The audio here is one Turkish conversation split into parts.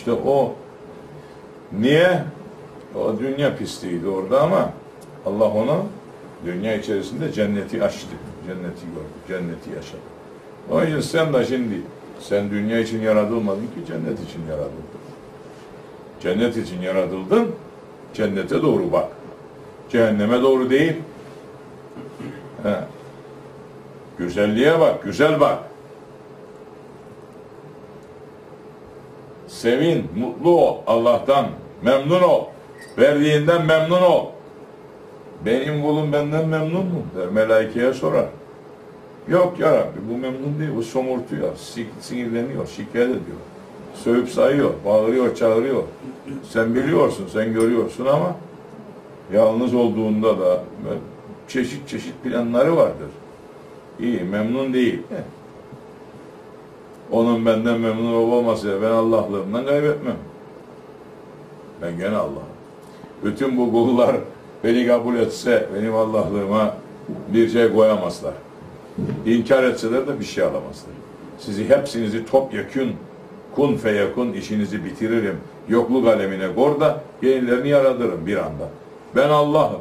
İşte o niye? O dünya pisliğiydi orada ama Allah ona dünya içerisinde cenneti açtı. Cenneti gördü. Cenneti yaşadı. O yüzden sen de şimdi sen dünya için yaratılmadın ki cennet için yaratıldın. Cennet için yaratıldın. Cennete doğru bak. Cehenneme doğru değil. He. Güzelliğe bak, güzel bak. Sevin, mutlu ol Allah'tan, memnun ol. Verdiğinden memnun ol. Benim kulum benden memnun mu? Der, melaikeye sorar. Yok ya Rabbi, bu memnun değil, bu somurtuyor, sinirleniyor, şikayet ediyor. Sövüp sayıyor, bağırıyor, çağırıyor. Sen biliyorsun, sen görüyorsun ama yalnız olduğunda da çeşit çeşit planları vardır. İyi, memnun değil. Onun benden memnun olup olmasa ben Allah'lığımdan kaybetmem. Ben gene Allah'ım. Bütün bu kullar beni kabul etse benim Allah'lığıma bir şey koyamazlar. İnkar etseler de bir şey alamazlar. Sizi hepsinizi topyekün kun feyekun işinizi bitiririm. Yokluk alemine kor da yenilerini yaratırım bir anda. Ben Allah'ım.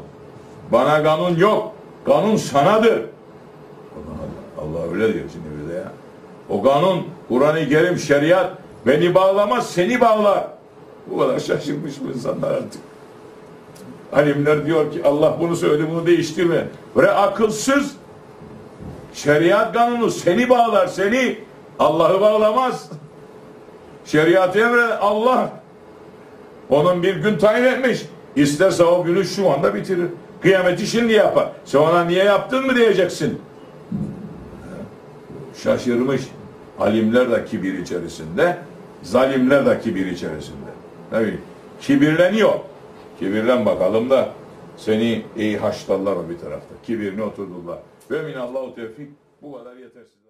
Bana kanun yok. Kanun sanadır. Allah öyle diyor şimdi bir de ya. O kanun, Kur'an-ı Kerim, şeriat beni bağlamaz, seni bağlar. Bu kadar şaşırmış bu insanlar artık. Alimler diyor ki Allah bunu söyledi, bunu değiştirme. Ve akılsız şeriat kanunu seni bağlar, seni. Allah'ı bağlamaz. Şeriatı emreden Allah. Onun bir gün tayin etmiş. İsterse o günü şu anda bitirir. Kıyameti şimdi yapar. Sen ona niye yaptın mı diyeceksin. Şaşırmış. Alimler de kibir içerisinde, zalimler de kibir içerisinde. Tabii kibirleniyor. Kibirlen bakalım da seni iyi haşlarlar o bir tarafta. Kibirini oturdular. Ve minallahu tevfik, bu kadar yetersiz.